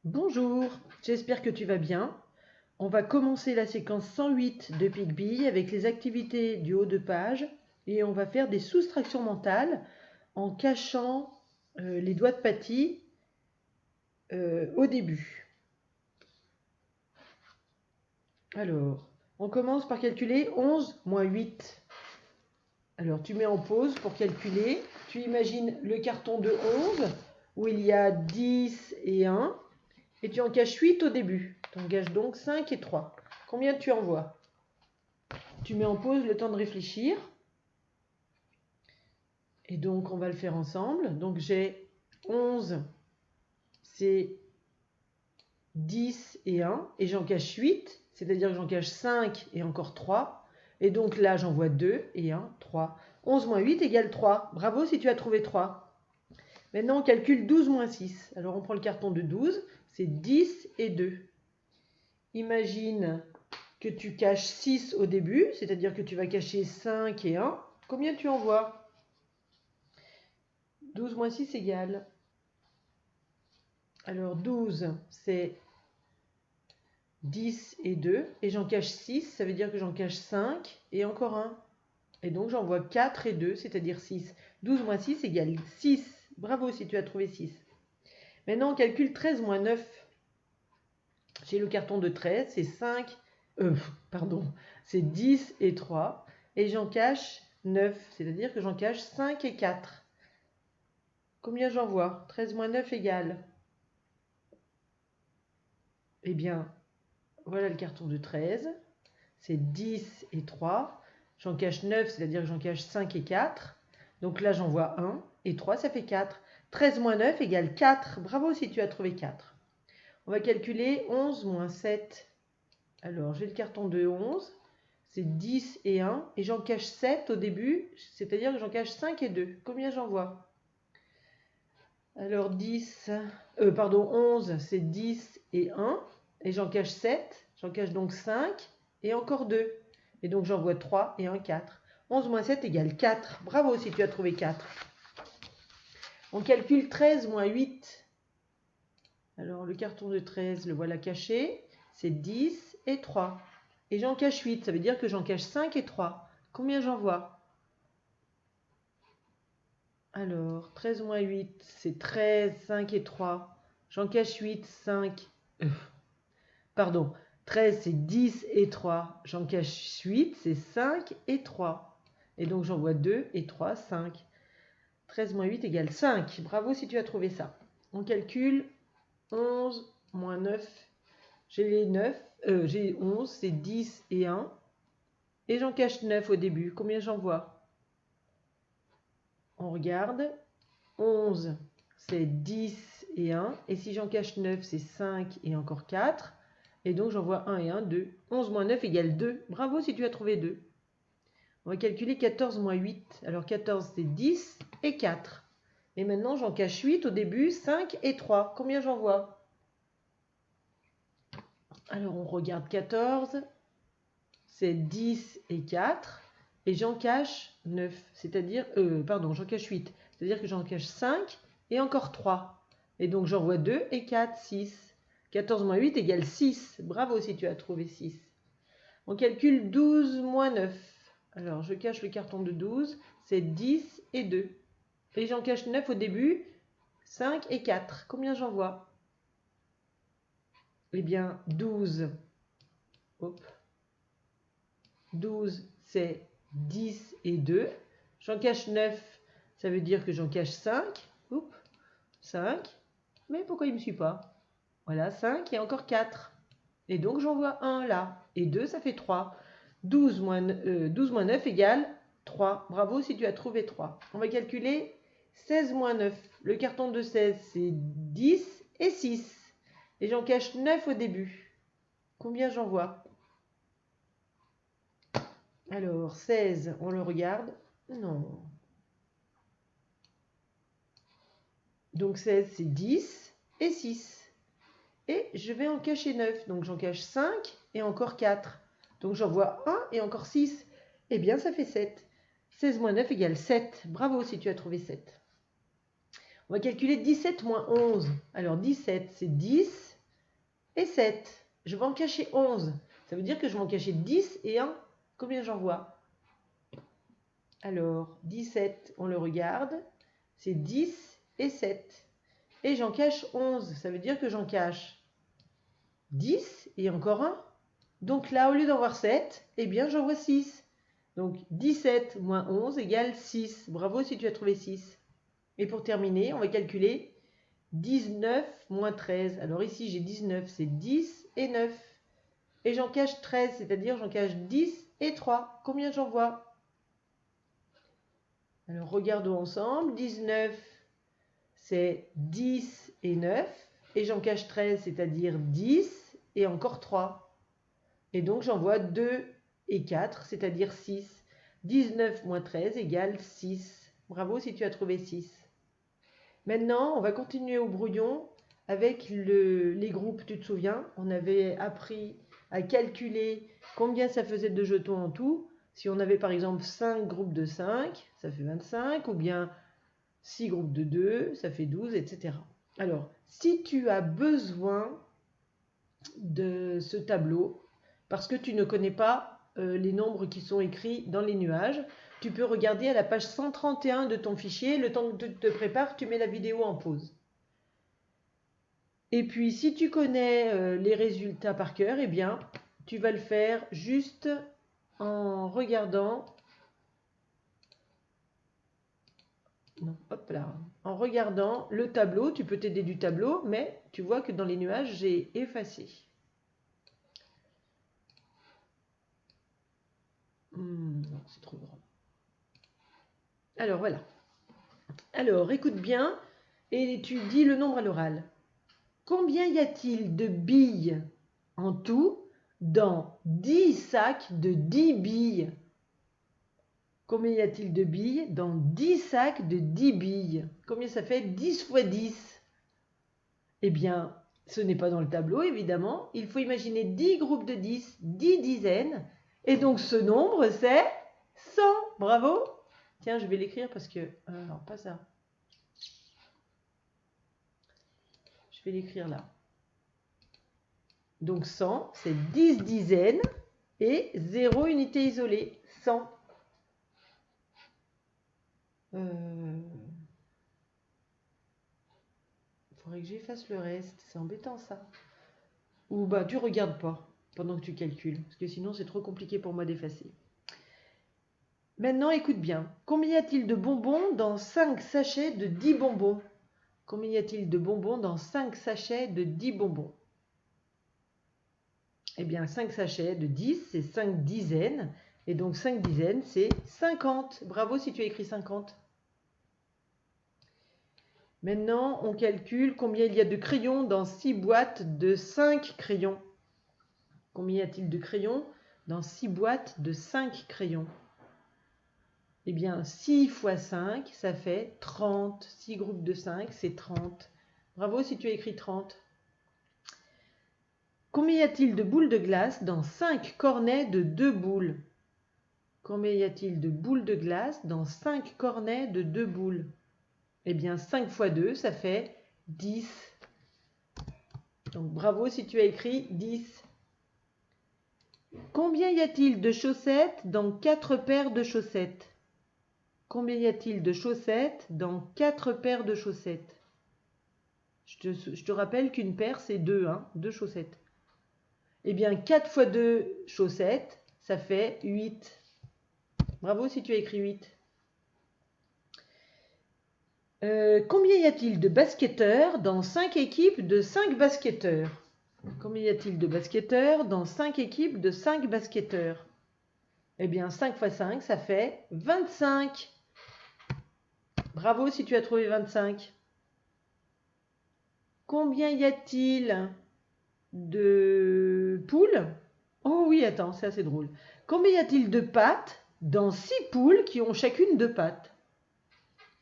Bonjour, j'espère que tu vas bien. On va commencer la séquence 108 de PicBee avec les activités du haut de page et on va faire des soustractions mentales en cachant les doigts de Patty au début. Alors, on commence par calculer 11 moins 8. Alors, tu mets en pause pour calculer. Tu imagines le carton de 11 où il y a 10 et 1. Et tu en caches 8 au début. Tu engages donc 5 et 3. Combien tu en vois? Tu mets en pause le temps de réfléchir. Et donc, on va le faire ensemble. Donc, j'ai 11, c'est 10 et 1. Et j'en cache 8, c'est-à-dire que j'en cache 5 et encore 3. Et donc là, j'en vois 2 et 1, 3. 11 moins 8 égale 3. Bravo si tu as trouvé 3. Maintenant, on calcule 12 moins 6. Alors, on prend le carton de 12. C'est 10 et 2. Imagine que tu caches 6 au début, c'est-à-dire que tu vas cacher 5 et 1. Combien tu en vois? 12 moins 6 égale. Alors 12, c'est 10 et 2. Et j'en cache 6, ça veut dire que j'en cache 5 et encore 1. Et donc j'en vois 4 et 2, c'est-à-dire 6. 12 moins 6 égale 6. Bravo si tu as trouvé 6. Maintenant, on calcule 13 moins 9. J'ai le carton de 13, c'est 5. Pardon, c'est 10 et 3. Et j'en cache 9, c'est-à-dire que j'en cache 5 et 4. Combien j'en vois? 13 moins 9 égale. Eh bien, voilà le carton de 13. C'est 10 et 3. J'en cache 9, c'est-à-dire que j'en cache 5 et 4. Donc là, j'en vois 1 et 3, ça fait 4. 13 moins 9 égale 4. Bravo si tu as trouvé 4. On va calculer 11 moins 7. Alors, j'ai le carton de 11. C'est 10 et 1. Et j'en cache 7 au début, c'est-à-dire que j'en cache 5 et 2. Combien j'en vois? Alors 11, c'est 10 et 1. Et j'en cache 7. J'en cache donc 5 et encore 2. Et donc j'en vois 3 et 1, 4. 11 moins 7 égale 4. Bravo si tu as trouvé 4. On calcule 13 moins 8. Alors le carton de 13, le voilà caché. C'est 10 et 3. Et j'en cache 8, ça veut dire que j'en cache 5 et 3. Combien j'en vois? Alors, 13 moins 8, c'est 13, 5 et 3. J'en cache 8, 5. Pardon, 13, c'est 10 et 3. J'en cache 8, c'est 5 et 3. Et donc, j'en vois 2 et 3, 5. 13 moins 8 égale 5. Bravo si tu as trouvé ça. On calcule 11 moins 9. J'ai 11, c'est 10 et 1. Et j'en cache 9 au début. Combien j'en vois? On regarde. 11, c'est 10 et 1. Et si j'en cache 9, c'est 5 et encore 4. Et donc j'en vois 1 et 1, 2. 11 moins 9 égale 2. Bravo si tu as trouvé 2. On va calculer 14 moins 8. Alors 14, c'est 10 et 4. Et maintenant j'en cache 8 au début, 5 et 3. Combien j'en vois? Alors on regarde 14. C'est 10 et 4. Et j'en cache 9. C'est-à-dire, j'en cache 8. C'est-à-dire que j'en cache 5 et encore 3. Et donc j'en vois 2 et 4, 6. 14 moins 8 égale 6. Bravo si tu as trouvé 6. On calcule 12 moins 9. Alors je cache le carton de 12. C'est 10 et 2. Et j'en cache 9 au début. 5 et 4. Combien j'en vois? Eh bien 12. Hop. 12, c'est 10 et 2. J'en cache 9, ça veut dire que j'en cache 5. Oups, 5. Mais pourquoi il ne me suit pas? Voilà, 5 et encore 4. Et donc j'en vois 1 là. Et 2, ça fait 3. 12 moins 9 égale 3. Bravo si tu as trouvé 3. On va calculer 16 moins 9. Le carton de 16, c'est 10 et 6. Et j'en cache 9 au début. Combien j'en vois? Alors, 16, on le regarde. Non. Donc 16, c'est 10 et 6. Et je vais en cacher 9. Donc j'en cache 5 et encore 4. Donc j'en vois 1 et encore 6. Eh bien, ça fait 7. 16 moins 9 égale 7. Bravo si tu as trouvé 7. On va calculer 17 moins 11. Alors 17, c'est 10 et 7. Je vais en cacher 11. Ça veut dire que je vais en cacher 10 et 1. Combien j'en vois? Alors, 17, on le regarde. C'est 10 et 7. Et j'en cache 11. Ça veut dire que j'en cache 10 et encore 1. Donc là, au lieu d'en voir 7, eh bien, j'en vois 6. Donc 17 moins 11 égale 6. Bravo si tu as trouvé 6. Et pour terminer, on va calculer 19 moins 13. Alors ici, j'ai 19, c'est 10 et 9. Et j'en cache 13, c'est-à-dire j'en cache 10 et 3. Combien j'en vois? Alors regardons ensemble. 19, c'est 10 et 9. Et j'en cache 13, c'est-à-dire 10 et encore 3. Et donc j'en vois 2 et 4, c'est-à-dire 6. 19 moins 13 égale 6. Bravo si tu as trouvé 6. Maintenant, on va continuer au brouillon avec les groupes. Tu te souviens, on avait appris à calculer combien ça faisait de jetons en tout. Si on avait par exemple 5 groupes de 5, ça fait 25, ou bien 6 groupes de 2, ça fait 12, etc. Alors, si tu as besoin de ce tableau, parce que tu ne connais pas les nombres qui sont écrits dans les nuages, tu peux regarder à la page 131 de ton fichier. Le temps que tu te prépares, tu mets la vidéo en pause. Et puis, si tu connais les résultats par cœur, eh bien, tu vas le faire juste en regardant. Non, hop là. En regardant le tableau. Tu peux t'aider du tableau, mais tu vois que dans les nuages, j'ai effacé. Non, c'est trop grand. Alors, voilà. Alors, écoute bien et tu dis le nombre à l'oral. Combien y a-t-il de billes en tout dans 10 sacs de 10 billes? Combien y a-t-il de billes dans 10 sacs de 10 billes? Combien ça fait 10 fois 10? Eh bien, ce n'est pas dans le tableau, évidemment. Il faut imaginer 10 groupes de 10, 10 dizaines. Et donc, ce nombre, c'est 100. Bravo! Tiens, je vais l'écrire parce que... non, pas ça. Je vais l'écrire là. Donc 100, c'est 10 dizaines et 0 unité isolée. 100. Il faudrait que j'efface le reste. C'est embêtant ça. Ou bah tu regardes pas pendant que tu calcules. Parce que sinon c'est trop compliqué pour moi d'effacer. Maintenant écoute bien. Combien y a-t-il de bonbons dans 5 sachets de 10 bonbons? Combien y a-t-il de bonbons dans 5 sachets de 10 bonbons? Eh bien, 5 sachets de 10, c'est 5 dizaines. Et donc, 5 dizaines, c'est 50. Bravo si tu as écrit 50. Maintenant, on calcule combien il y a de crayons dans 6 boîtes de 5 crayons. Combien y a-t-il de crayons dans 6 boîtes de 5 crayons? Eh bien, 6 fois 5, ça fait 30. 6 groupes de 5, c'est 30. Bravo si tu as écrit 30. Combien y a-t-il de boules de glace dans 5 cornets de 2 boules? Combien y a-t-il de boules de glace dans 5 cornets de 2 boules? Eh bien, 5 fois 2, ça fait 10. Donc, bravo si tu as écrit 10. Combien y a-t-il de chaussettes dans 4 paires de chaussettes? Combien y a-t-il de chaussettes dans 4 paires de chaussettes? Je te rappelle qu'une paire, c'est 2, hein, 2 chaussettes. Eh bien, 4 fois 2 chaussettes, ça fait 8. Bravo si tu as écrit 8. Combien y a-t-il de basketteurs dans 5 équipes de 5 basketteurs? Combien y a-t-il de basketteurs dans 5 équipes de 5 basketteurs? Eh bien, 5 fois 5, ça fait 25. Bravo si tu as trouvé 25. Combien y a-t-il de poules? Oh oui, attends, c'est assez drôle. Combien y a-t-il de pattes dans 6 poules qui ont chacune 2 pattes?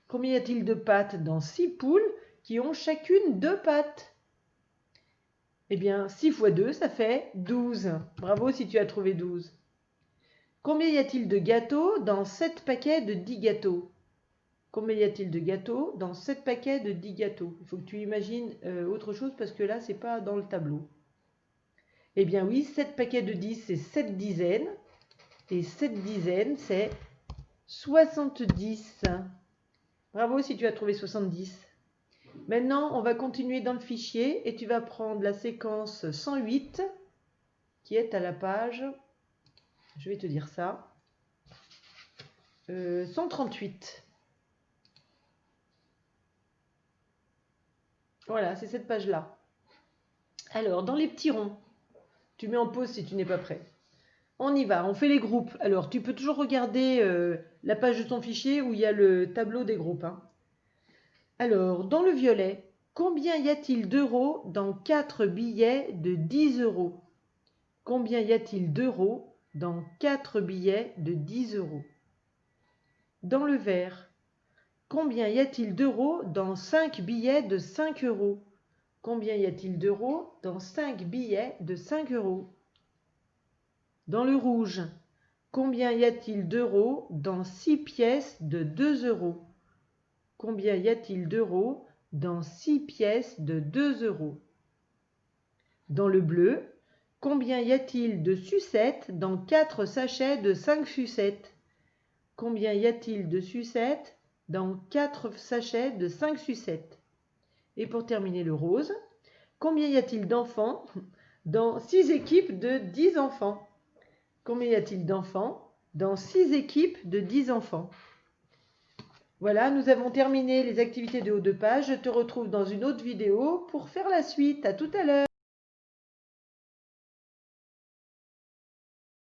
Combien y a-t-il de pattes dans 6 poules qui ont chacune 2 pattes? Eh bien, 6 fois 2, ça fait 12. Bravo si tu as trouvé 12. Combien y a-t-il de gâteaux dans 7 paquets de 10 gâteaux? Combien y a-t-il de gâteaux dans 7 paquets de 10 gâteaux? Il faut que tu imagines autre chose parce que là, ce n'est pas dans le tableau. Eh bien oui, 7 paquets de 10, c'est 7 dizaines. Et 7 dizaines, c'est 70. Bravo si tu as trouvé 70. Maintenant, on va continuer dans le fichier et tu vas prendre la séquence 108 qui est à la page, je vais te dire ça, 138. Voilà, c'est cette page-là. Alors, dans les petits ronds, tu mets en pause si tu n'es pas prêt. On y va, on fait les groupes. Alors, tu peux toujours regarder la page de ton fichier où il y a le tableau des groupes. Hein. Alors, dans le violet, combien y a-t-il d'euros dans 4 billets de 10 euros? Combien y a-t-il d'euros dans 4 billets de 10 euros? Dans le vert, combien y a-t-il d'euros dans 5 billets de 5 euros? Combien y a-t-il d'euros dans 5 billets de 5 euros? Dans le rouge, combien y a-t-il d'euros dans 6 pièces de 2 euros? Combien y a-t-il d'euros dans 6 pièces de 2 euros? Dans le bleu, combien y a-t-il de sucettes dans 4 sachets de 5 sucettes? Combien y a-t-il de sucettes dans 4 sachets de 5 sucettes? Et pour terminer le rose, combien y a-t-il d'enfants dans 6 équipes de 10 enfants? Combien y a-t-il d'enfants dans 6 équipes de 10 enfants? Voilà, nous avons terminé les activités de haut de page. Je te retrouve dans une autre vidéo pour faire la suite. À tout à l'heure.